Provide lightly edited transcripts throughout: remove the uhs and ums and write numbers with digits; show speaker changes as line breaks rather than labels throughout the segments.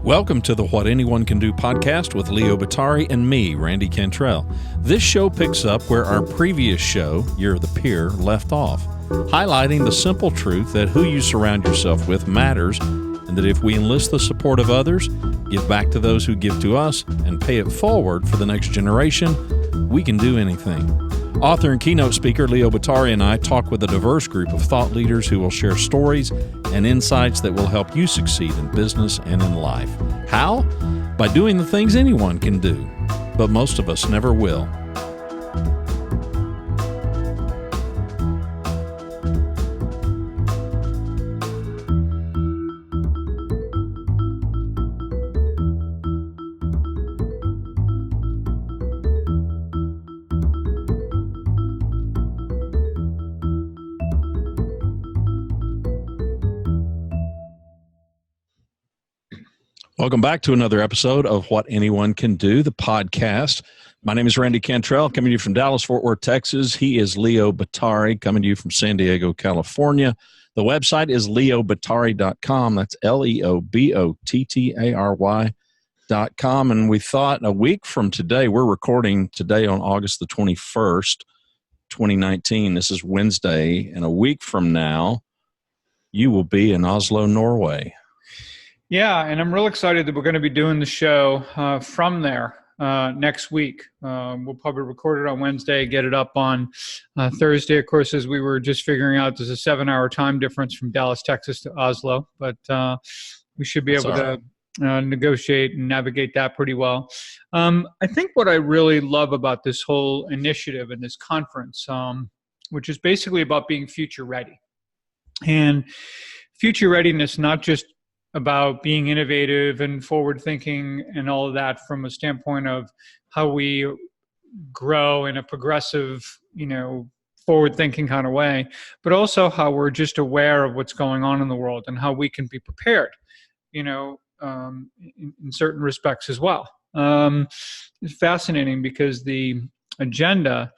Welcome to the What Anyone Can Do podcast with Leo Batari and me, Randy Cantrell. This show picks up where our previous show, You're the Peer, left off, highlighting the simple truth that who you surround yourself with matters, and that if we enlist the support of others, give back to those who give to us, and pay it forward for the next generation, we can do anything. Author and keynote speaker Leo Batari and I talk with a diverse group of thought leaders who will share stories and insights that will help you succeed in business and in life. How? By doing the things anyone can do, but most of us never will. Welcome back to another episode of What Anyone Can Do, the podcast. My name is Randy Cantrell, coming to you from Dallas, Fort Worth, Texas. He is Leo Batari, coming to you from San Diego, California. The website is leobatari.com. That's leobottary.com. And we thought a week from today, we're recording today on August the 21st, 2019. This is Wednesday. And a week from now, you will be in Oslo, Norway.
Yeah, and I'm real excited that we're going to be doing the show from there next week. We'll probably record it on Wednesday, get it up on Thursday. Of course, as we were just figuring out, there's a 7-hour time difference from Dallas, Texas to Oslo, but we should be able to negotiate and navigate that pretty well. I think what I really love about this whole initiative and this conference, which is basically about being future ready. And future readiness, not just about being innovative and forward thinking and all of that from a standpoint of how we grow in a progressive, forward thinking kind of way, but also how we're just aware of what's going on in the world and how we can be prepared, in certain respects as well. It's fascinating because the agenda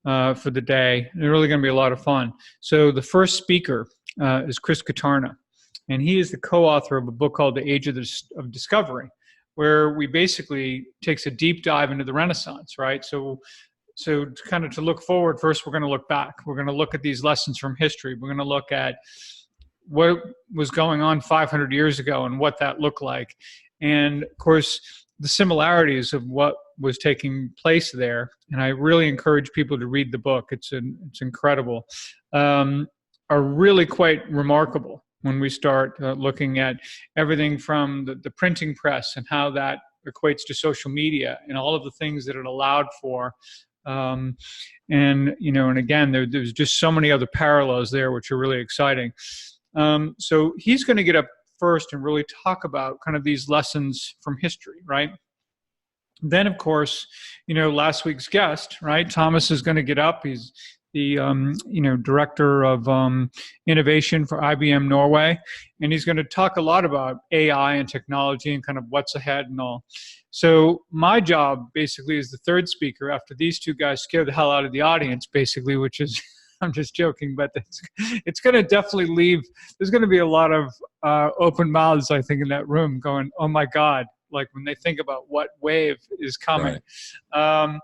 for the day is really going to be a lot of fun. So the first speaker is Chris Katarna. And he is the co-author of a book called The Age of Discovery, where we basically takes a deep dive into the Renaissance, right? So to look forward, first we're going to look back. We're going to look at these lessons from history. We're going to look at what was going on 500 years ago and what that looked like. And of course, the similarities of what was taking place there. And I really encourage people to read the book. It's incredible. Are really quite remarkable when we start looking at everything from the printing press and how that equates to social media and all of the things that it allowed for. And again, there's just so many other parallels there, which are really exciting. So he's going to get up first and really talk about kind of these lessons from history, right? Then, of course, last week's guest, right? Thomas is going to get up. He's the director of innovation for IBM Norway, and he's going to talk a lot about AI and technology and kind of what's ahead and all. So my job basically is the third speaker after these two guys scare the hell out of the audience, basically, which is I'm just joking, but it's going to definitely leave. There's going to be a lot of open mouths, I think, in that room going, "Oh my God!" Like when they think about what wave is coming. Right.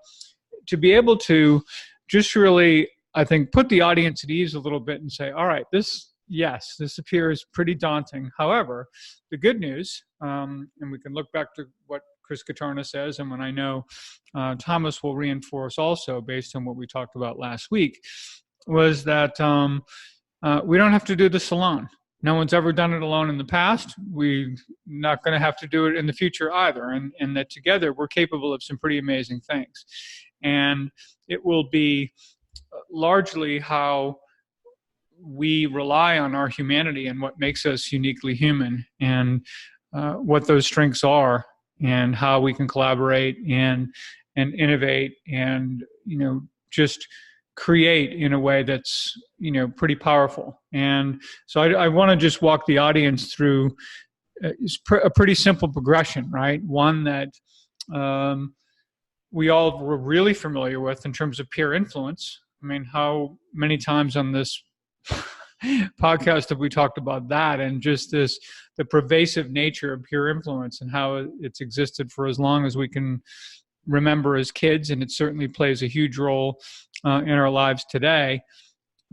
To be able to just really, I think, put the audience at ease a little bit and say, all right, this appears pretty daunting. However, the good news, and we can look back to what Chris Katarna says, and when I know Thomas will reinforce also based on what we talked about last week, was that we don't have to do this alone. No one's ever done it alone in the past. We're not going to have to do it in the future either, and that together we're capable of some pretty amazing things. And it will be largely how we rely on our humanity and what makes us uniquely human and what those strengths are and how we can collaborate and innovate and, just create in a way that's, pretty powerful. And so I want to just walk the audience through a pretty simple progression, right? One that we all were really familiar with in terms of peer influence. I mean, how many times on this podcast have we talked about that, and just the pervasive nature of peer influence and how it's existed for as long as we can remember as kids, and it certainly plays a huge role in our lives today,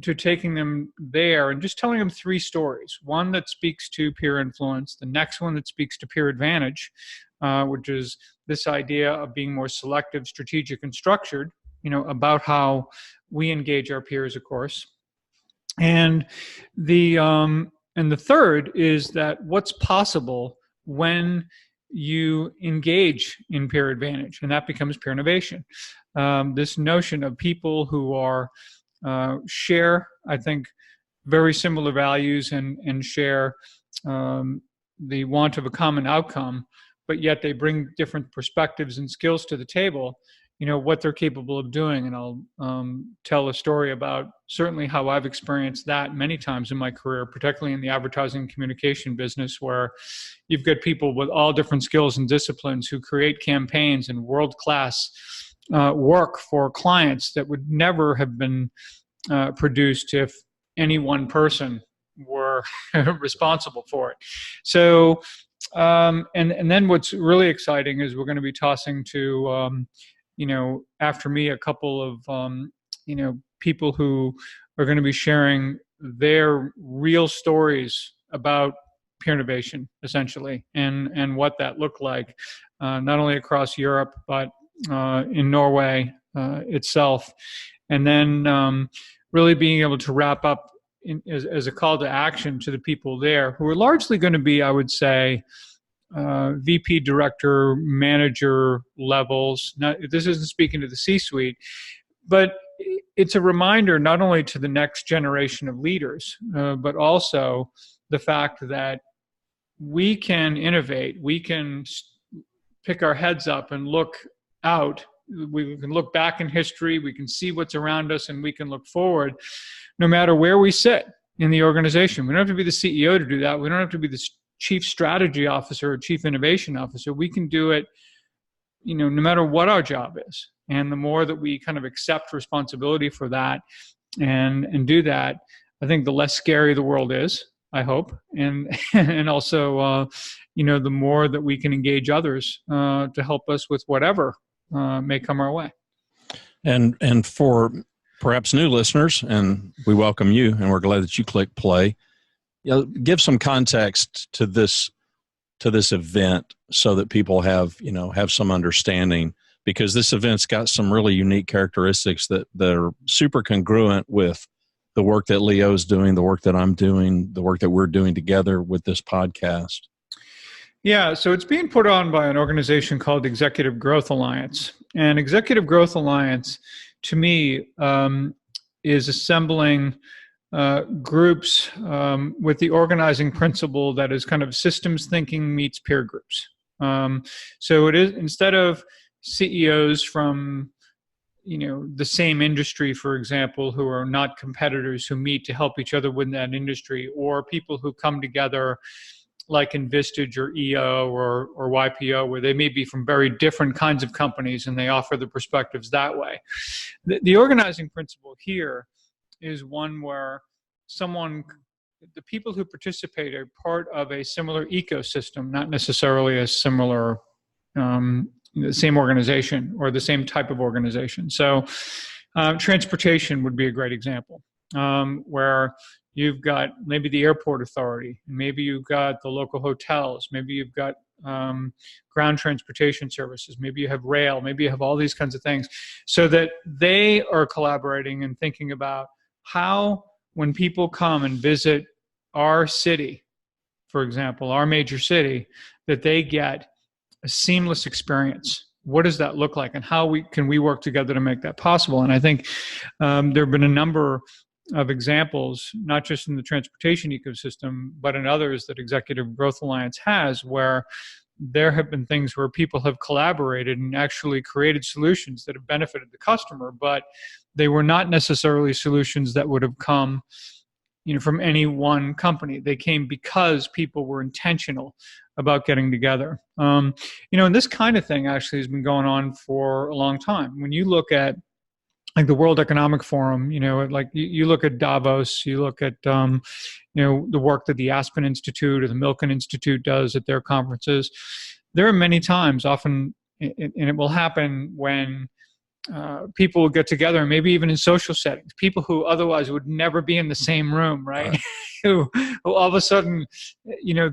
to taking them there and just telling them three stories. One that speaks to peer influence, the next one that speaks to peer advantage, which is this idea of being more selective, strategic, and structured, about how we engage our peers, of course. And the third is that what's possible when you engage in peer advantage, and that becomes peer innovation. This notion of people who are share, I think, very similar values and share the want of a common outcome, but yet they bring different perspectives and skills to the table, what they're capable of doing. And I'll tell a story about certainly how I've experienced that many times in my career, particularly in the advertising and communication business, where you've got people with all different skills and disciplines who create campaigns and world-class work for clients that would never have been produced if any one person were responsible for it. So, and then what's really exciting is we're going to be tossing to, after me, a couple of, people who are going to be sharing their real stories about peer innovation, essentially, and what that looked like, not only across Europe, but in Norway itself. And then really being able to wrap up as a call to action to the people there, who are largely going to be, I would say, VP, director, manager levels. Now, this isn't speaking to the C-suite, but it's a reminder not only to the next generation of leaders, but also the fact that we can innovate, we can pick our heads up and look out. We can look back in history, we can see what's around us, and we can look forward no matter where we sit in the organization. We don't have to be the CEO to do that. We don't have to be the chief strategy officer or chief innovation officer. We can do it, no matter what our job is. And the more that we kind of accept responsibility for that and do that, I think the less scary the world is, I hope. And also, the more that we can engage others to help us with whatever may come our way.
And for perhaps new listeners, and we welcome you, and we're glad that you click play. Give some context to this event so that people have some understanding, because this event's got some really unique characteristics that are super congruent with the work that Leo's doing, the work that I'm doing, the work that we're doing together with this podcast.
Yeah, so it's being put on by an organization called Executive Growth Alliance. And Executive Growth Alliance, to me, is assembling groups with the organizing principle that is kind of systems thinking meets peer groups. So it is, instead of CEOs from the same industry, for example, who are not competitors, who meet to help each other within that industry, or people who come together like Envistage or EO or YPO, where they may be from very different kinds of companies and they offer the perspectives that way. The organizing principle here is one where the people who participate are part of a similar ecosystem, not necessarily a similar, the same organization or the same type of organization. So transportation would be a great example, where you've got maybe the airport authority, maybe you've got the local hotels, maybe you've got ground transportation services, maybe you have rail, maybe you have all these kinds of things, so that they are collaborating and thinking about how, when people come and visit our city, for example, our major city, that they get a seamless experience. What does that look like, and how can we work together to make that possible? And I think there have been a number of examples, not just in the transportation ecosystem, but in others that Executive Growth Alliance has, where there have been things where people have collaborated and actually created solutions that have benefited the customer, but they were not necessarily solutions that would have come from any one company. They came because people were intentional about getting together. And this kind of thing actually has been going on for a long time. When you look at like the World Economic Forum, like you look at Davos, you look at, the work that the Aspen Institute or the Milken Institute does at their conferences. There are many times, often, and it will happen when people will get together, and maybe even in social settings, people who otherwise would never be in the same room, right? who all of a sudden,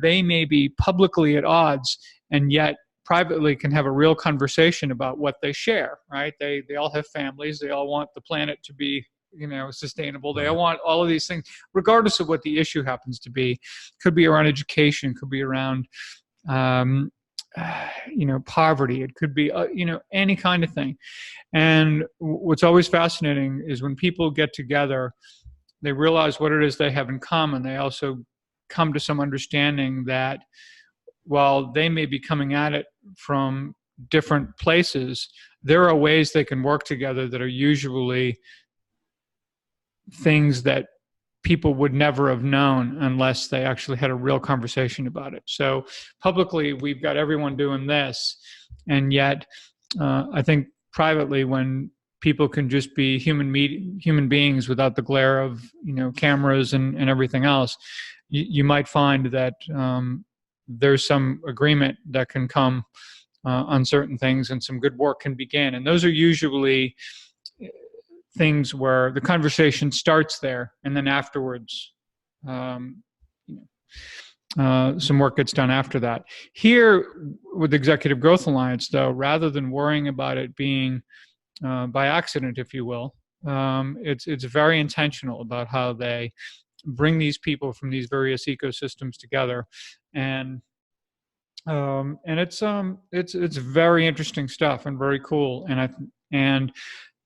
they may be publicly at odds, and yet privately can have a real conversation about what they share, right? They all have families. They all want the planet to be, sustainable. They all want all of these things, regardless of what the issue happens to be. Could be around education, could be around, poverty. It could be, any kind of thing. And what's always fascinating is when people get together, they realize what it is they have in common. They also come to some understanding that while they may be coming at it from different places, there are ways they can work together that are usually things that people would never have known unless they actually had a real conversation about it. So publicly, we've got everyone doing this, and yet I think privately, when people can just be human beings without the glare of cameras and everything else, you might find that there's some agreement that can come on certain things, and some good work can begin. And those are usually things where the conversation starts there, and then afterwards, some work gets done after that. Here with Executive Growth Alliance, though, rather than worrying about it being by accident, if you will, it's very intentional about how they bring these people from these various ecosystems together, and it's very interesting stuff and very cool. And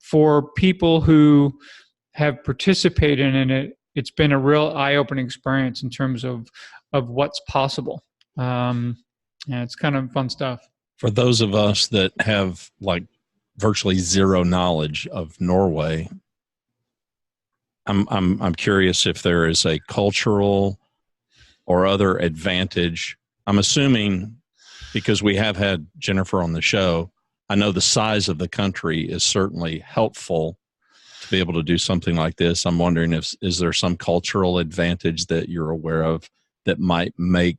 for people who have participated in it, it's been a real eye-opening experience in terms of what's possible. And it's kind of fun stuff.
For those of us that have like virtually zero knowledge of Norway, I'm curious if there is a cultural or other advantage. I'm assuming, because we have had Jennifer on the show, I know the size of the country is certainly helpful to be able to do something like this. I'm wondering is there some cultural advantage that you're aware of that might make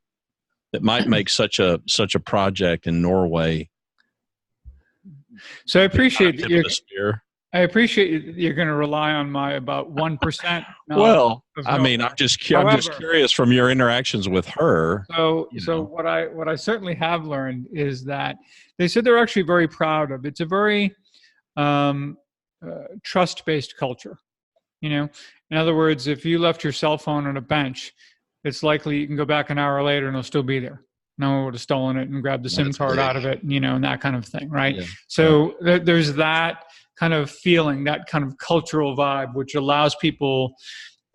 such a project in Norway.
So I appreciate that you're going to rely on my about 1%.
Well, I mean, I'm just curious from your interactions with her.
So what I certainly have learned is that they said they're actually very proud of. It's a very trust-based culture. In other words, if you left your cell phone on a bench, it's likely you can go back an hour later and it'll still be there. No one would have stolen it and grabbed the SIM card out of it, and that kind of thing, right? Yeah. So there's that kind of feeling, that kind of cultural vibe, which allows people,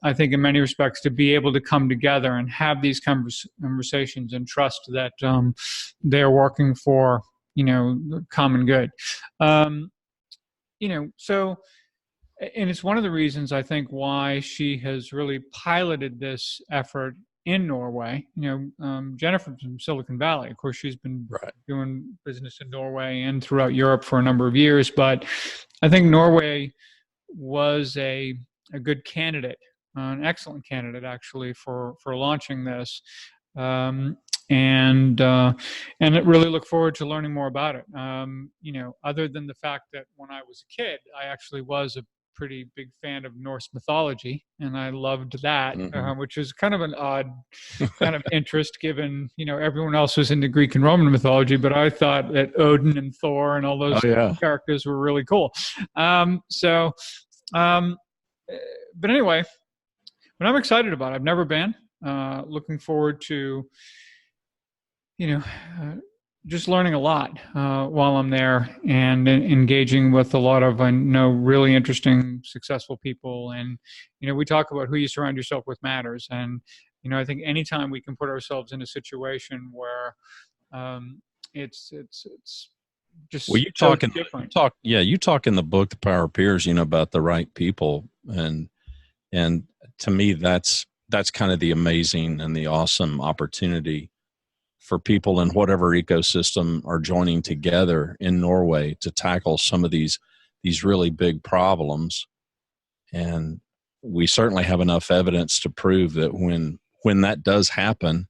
I think, in many respects, to be able to come together and have these conversations and trust that they're working for, the common good. So, and it's one of the reasons I think why she has really piloted this effort in Norway. Jennifer from Silicon Valley, of course, she's been doing business in Norway and throughout Europe for a number of years, but I think Norway was a good candidate, an excellent candidate actually for launching this. And really look forward to learning more about it. Other than the fact that when I was a kid, I actually was a pretty big fan of Norse mythology, and I loved that, which is kind of an odd kind of interest given, everyone else was into Greek and Roman mythology, but I thought that Odin and Thor and all those characters were really cool. But anyway, but I'm excited about it. I've never been. Looking forward to, just learning a lot while I'm there, and engaging with a lot of, I know, really interesting, successful people. And, we talk about who you surround yourself with matters. And, I think anytime we can put ourselves in a situation where it's just
you talk in the book, The Power of Peers, about the right people. And to me, that's kind of the amazing and the awesome opportunity for people in whatever ecosystem are joining together in Norway to tackle some of these these really big problems. And we certainly have enough evidence to prove that when that does happen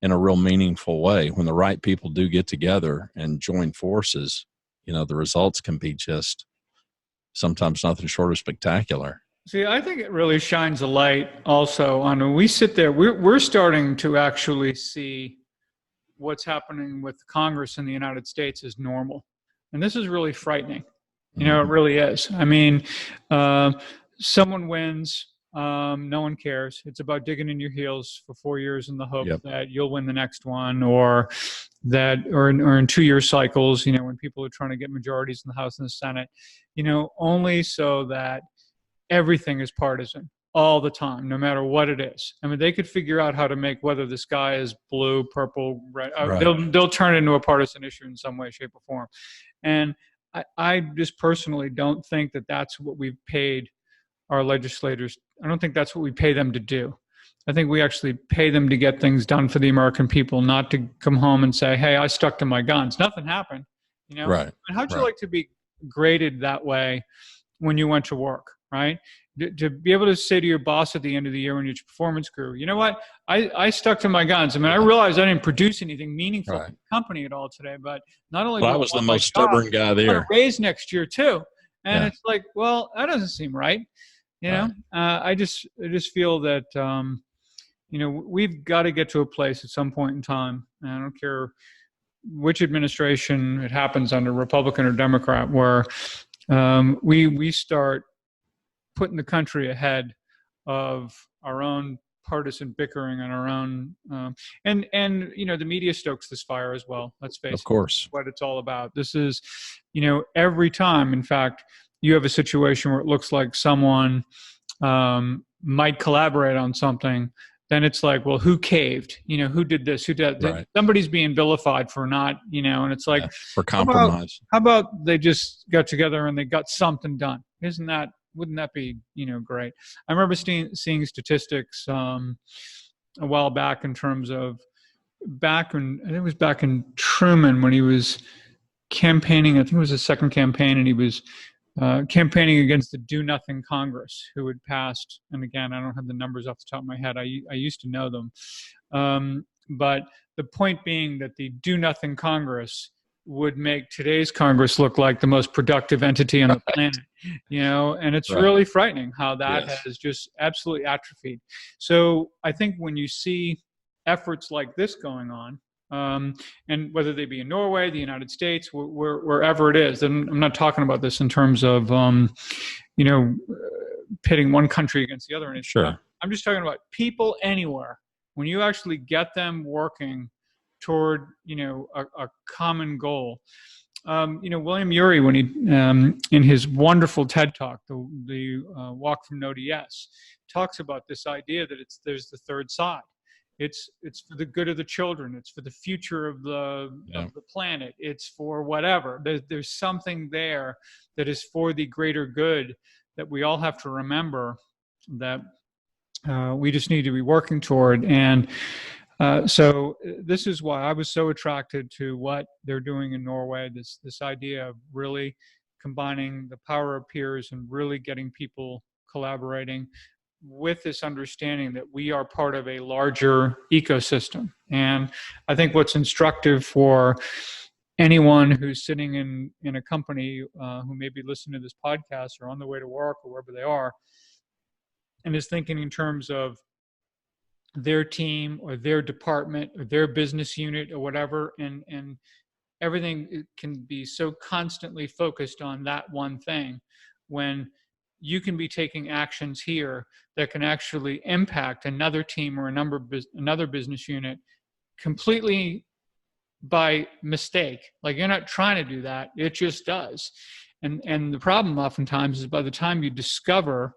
in a real meaningful way, when the right people do get together and join forces, the results can be just sometimes nothing short of spectacular.
See, I think it really shines a light also on when we sit there, we're starting to actually see what's happening with Congress in the United States as normal. And this is really frightening. It really is. I mean, someone wins, no one cares. It's about digging in your heels for 4 years in the hope that you'll win the next one, or in 2-year cycles, when people are trying to get majorities in the House and the Senate, only so that everything is partisan all the time, no matter what it is. I mean, they could figure out how to make whether the sky is blue, purple, red.
Right.
They'll turn it into a partisan issue in some way, shape, or form. And I just personally don't think that that's what we've paid our legislators. I don't think that's what we pay them to do. I think we actually pay them to get things done for the American people, not to come home and say, hey, I stuck to my guns. Nothing happened.
Right.
And how'd you like to be graded that way when you went to work, right? To be able to say to your boss at the end of the year when your performance grew, you know what, I stuck to my guns. I mean, I realized I didn't produce anything meaningful for the company at all today, but not only
I was the most stubborn guy there.
I want a raise next year too. And it's like, well, that doesn't seem right. I just feel that, we've got to get to a place at some point in time, and I don't care which administration it happens under, Republican or Democrat, where we start putting the country ahead of our own partisan bickering and our own and the media stokes this fire as well. Let's face it.
Of course.
What it's all about. This is, every time, in fact, you have a situation where it looks like someone might collaborate on something, then it's like, well, who caved? Who did this? Who did that? Right. Somebody's being vilified for not, and it's like,
for compromise.
How about they just got together and they got something done? Wouldn't that be, great? I remember seeing statistics a while back in terms of I think it was back in Truman when he was campaigning. I think it was his second campaign, and he was campaigning against the Do Nothing Congress, who had passed. And again, I don't have the numbers off the top of my head. I used to know them. But the point being that the Do Nothing Congress would make today's Congress look like the most productive entity on the planet, and it's really frightening how that has just absolutely atrophied. So I think when you see efforts like this going on, and whether they be in Norway, the United States, wherever it is, and I'm not talking about this in terms of, pitting one country against the other.
Sure.
I'm just talking about people anywhere. When you actually get them working toward, a common goal. William Ury, when he, in his wonderful TED Talk, the Walk from No to Yes, talks about this idea that there's the third side. It's for the good of the children. It's for the future of the planet. It's for whatever. There's something there that is for the greater good that we all have to remember that we just need to be working toward. And so this is why I was so attracted to what they're doing in Norway, this idea of really combining the power of peers and really getting people collaborating with this understanding that we are part of a larger ecosystem. And I think what's instructive for anyone who's sitting in a company who may be listening to this podcast or on the way to work or wherever they are, and is thinking in terms of their team or their department or their business unit or whatever, and everything can be so constantly focused on that one thing, when you can be taking actions here that can actually impact another team or another business unit completely by mistake. Like, you're not trying to do that, it just does. And the problem oftentimes is by the time you discover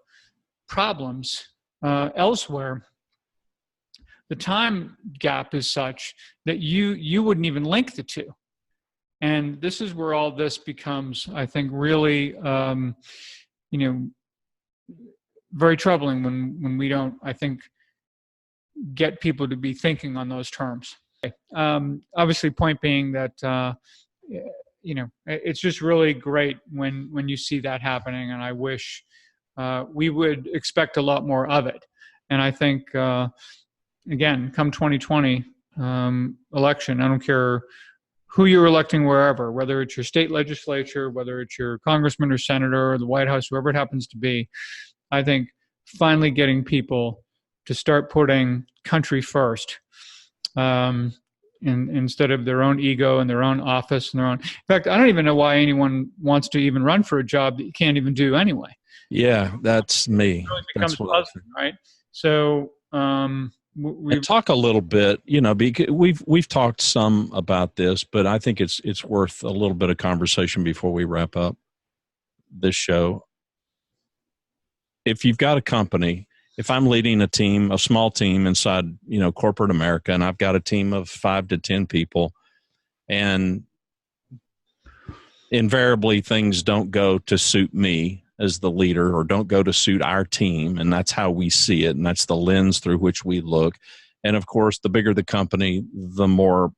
problems elsewhere, the time gap is such that you wouldn't even link the two. And this is where all this becomes, I think, really, very troubling when we don't, I think, get people to be thinking on those terms. Obviously, point being that, it's just really great when you see that happening. And I wish we would expect a lot more of it. And I think, again, come 2020 election, I don't care who you're electing wherever, whether it's your state legislature, whether it's your congressman or senator or the White House, whoever it happens to be, I think finally getting people to start putting country first, instead of their own ego and their own office and their own. In fact, I don't even know why anyone wants to even run for a job that you can't even do anyway.
Yeah, that's me.
It really becomes
That's what
puzzling, right? So
we talk a little bit, because we've talked some about this, but I think it's worth a little bit of conversation before we wrap up this show. If you've got a company, if I'm leading a team, a small team inside, corporate America, and I've got a team of 5 to 10 people, and invariably things don't go to suit me as the leader or don't go to suit our team, and that's how we see it, and that's the lens through which we look. And of course, the bigger the company, the more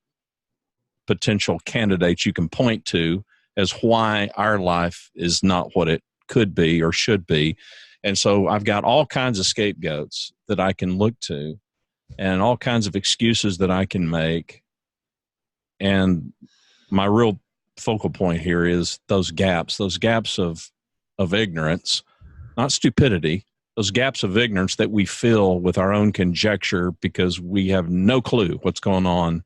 potential candidates you can point to as why our life is not what it could be or should be. And so I've got all kinds of scapegoats that I can look to and all kinds of excuses that I can make. And my real focal point here is those gaps of ignorance, not stupidity, those gaps of ignorance that we fill with our own conjecture because we have no clue what's going on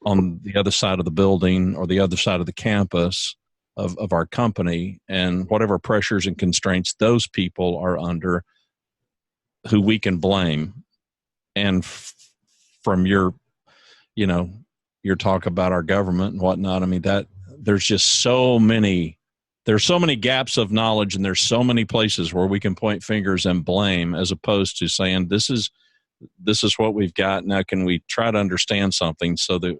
the other side of the building or the other side of the campus of our company, and whatever pressures and constraints those people are under who we can blame. And from your talk about our government and whatnot, I mean, that there's just so many gaps of knowledge, and there's so many places where we can point fingers and blame, as opposed to saying, this is what we've got. Now, can we try to understand something so that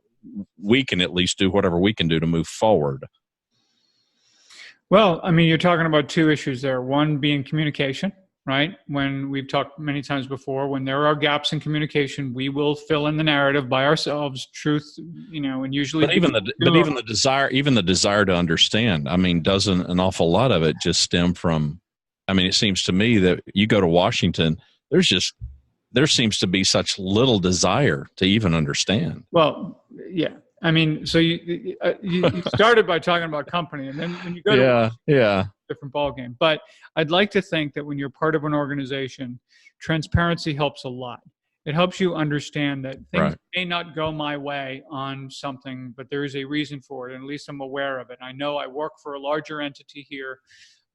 we can at least do whatever we can do to move forward?
Well, I mean, you're talking about two issues there. One being communication, right? When we've talked many times before, when there are gaps in communication, we will fill in the narrative by ourselves, truth, and usually.
But even the desire to understand, I mean, doesn't an awful lot of it just stem from? I mean, it seems to me that you go to Washington, there seems to be such little desire to even understand.
Well, yeah. I mean, so you started by talking about company, and then when you go to different ballgame. But I'd like to think that when you're part of an organization, transparency helps a lot. It helps you understand that things may not go my way on something, but there is a reason for it, and at least I'm aware of it. I know I work for a larger entity here.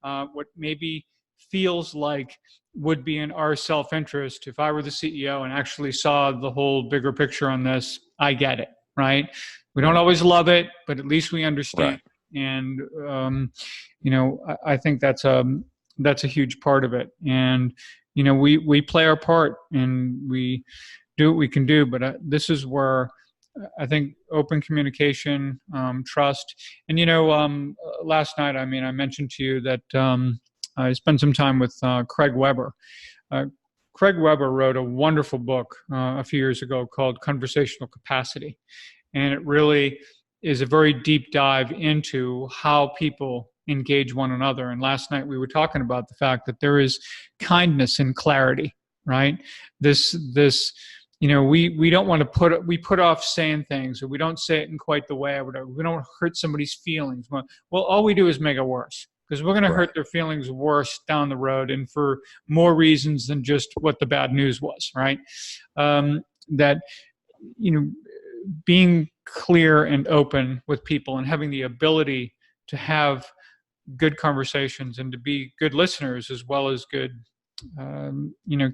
What maybe feels like would be in our self-interest, if I were the CEO and actually saw the whole bigger picture on this, I get it. Right? We don't always love it, but at least we understand. Right. And I think that's a huge part of it. And we play our part, and we do what we can do. But this is where I think open communication, trust, and last night, I mean, I mentioned to you that I spent some time with Craig Weber. Craig Weber wrote a wonderful book a few years ago called Conversational Capacity. And it really is a very deep dive into how people engage one another. And last night we were talking about the fact that there is kindness in clarity, right? We don't want to put off saying things, or we don't say it in quite the way I would. We don't hurt somebody's feelings. Well, all we do is make it worse, because we're going to hurt their feelings worse down the road, and for more reasons than just what the bad news was, right? Being clear and open with people, and having the ability to have good conversations and to be good listeners as well as good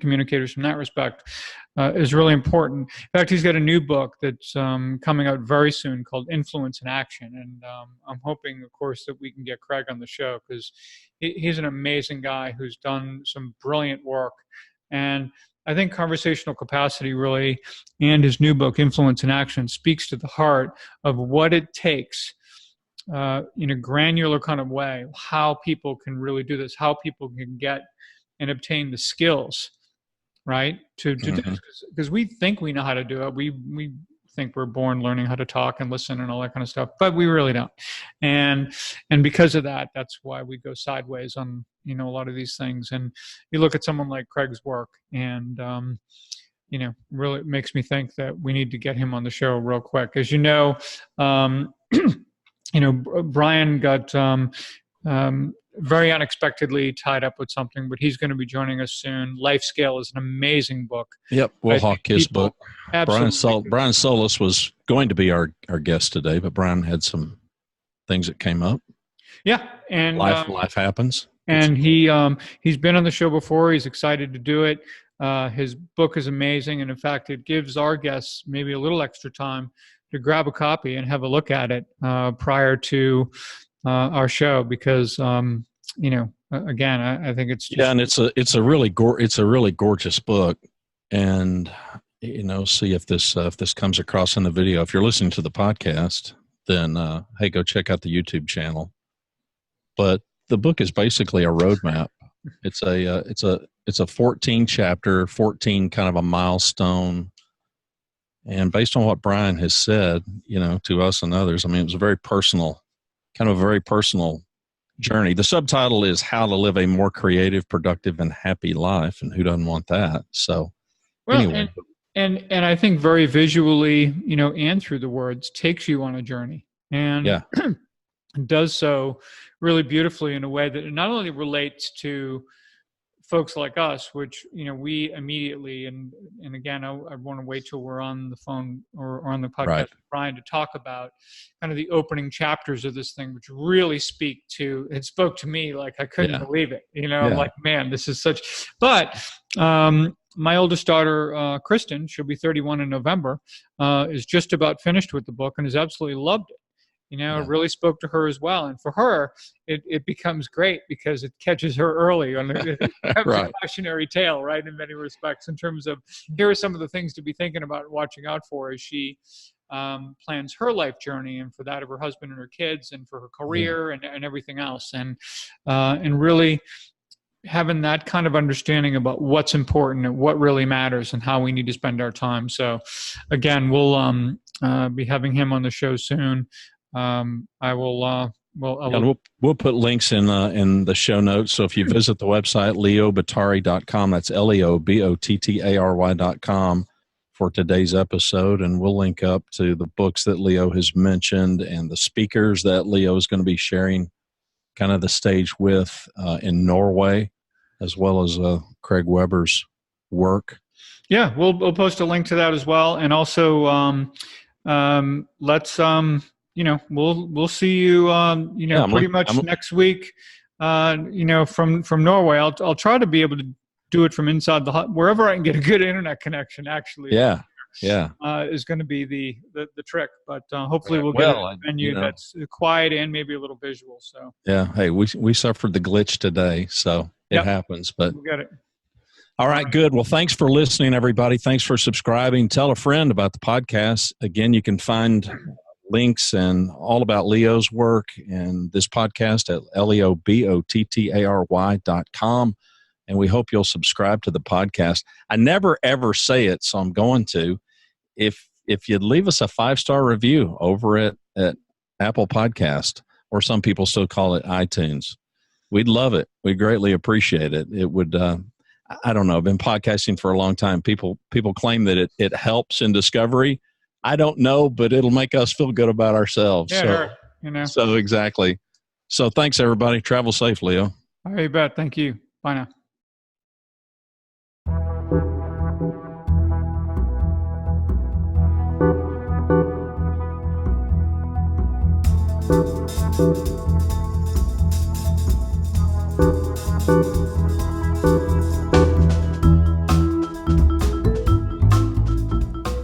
communicators from that respect is really important. In fact, he's got a new book that's coming out very soon called Influence in Action. And I'm hoping, of course, that we can get Craig on the show, because he's an amazing guy who's done some brilliant work. And I think conversational capacity really, and his new book, Influence in Action, speaks to the heart of what it takes in a granular kind of way, how people can really do this, how people can get and obtain the skills, right, to do this. Because we think we know how to do it. We think we're born learning how to talk and listen and all that kind of stuff, but we really don't. And because of that, that's why we go sideways on, a lot of these things. And you look at someone like Craig's work, and really makes me think that we need to get him on the show real quick. As you know, Brian got very unexpectedly tied up with something, but he's going to be joining us soon. Life Scale is an amazing book.
Yep, we'll hawk his book. Brian Solis was going to be our guest today, but Brian had some things that came up.
Yeah, and
life happens.
And he's been on the show before. He's excited to do it. His book is amazing, and in fact, it gives our guests maybe a little extra time to grab a copy and have a look at it prior to our show, because again, I think it's just,
and it's a really gorgeous book, and see if this comes across in the video. If you're listening to the podcast, then hey, go check out the YouTube channel. But the book is basically a roadmap. It's a 14 chapter, 14 kind of a milestone. And based on what Brian has said, to us and others, I mean, it was a very personal journey. The subtitle is How to Live a More Creative, Productive, and Happy Life. And who doesn't want that? So anyway.
And I think very visually, and through the words, takes you on a journey. And
yeah.
does so really beautifully in a way that it not only relates to folks like us, which we immediately, and again, I want to wait till we're on the phone or on the podcast
right.
with Brian to talk about kind of the opening chapters of this thing, which really it spoke to me like I couldn't believe it. I'm like, man, this is such. But my oldest daughter, Kristen, she'll be 31 in November, is just about finished with the book and has absolutely loved it. It really spoke to her as well. And for her, it becomes great because it catches her early. And it becomes
right.
a cautionary tale, right, in many respects, in terms of here are some of the things to be thinking about and watching out for as she plans her life journey, and for that of her husband and her kids, and for her career and everything else. And really having that kind of understanding about what's important and what really matters and how we need to spend our time. So again, we'll be having him on the show soon. We'll
put links in the show notes. So if you visit the website, leobottary.com, that's leobottary.com for today's episode. And we'll link up to the books that Leo has mentioned and the speakers that Leo is going to be sharing kind of the stage with in Norway, as well as Craig Weber's work.
Yeah, we'll post a link to that as well. And also, let's we'll see you pretty much next week. From Norway. I'll try to be able to do it from inside wherever I can get a good internet connection. Actually, is going to be the trick. But hopefully we'll get a venue that's quiet and maybe a little visual. So
hey, we suffered the glitch today, so it happens. But
we'll get it.
All right, good. Well, thanks for listening, everybody. Thanks for subscribing. Tell a friend about the podcast. Again, you can find links and all about Leo's work and this podcast at leobottary.com. And we hope you'll subscribe to the podcast. I never, ever say it, so I'm going to. If you'd leave us a 5-star review over at Apple Podcast, or some people still call it iTunes, we'd love it. We'd greatly appreciate it. It would, I don't know, I've been podcasting for a long time. People claim that it helps in discovery. I don't know, but it'll make us feel good about ourselves.
Yeah,
So exactly. So thanks, everybody. Travel safe, Leo.
All right, you bet. Thank you. Bye now.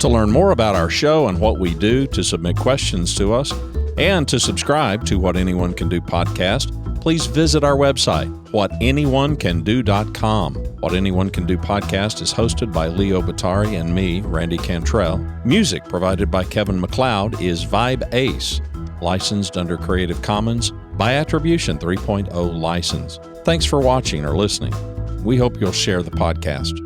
To learn more about our show and what we do, to submit questions to us, and to subscribe to What Anyone Can Do podcast, please visit our website, whatanyoneCanDo.com. What Anyone Can Do podcast is hosted by Leo Bottary and me, Randy Cantrell. Music provided by Kevin MacLeod is Vibe Ace, licensed under Creative Commons by Attribution 3.0 license. Thanks for watching or listening. We hope you'll share the podcast.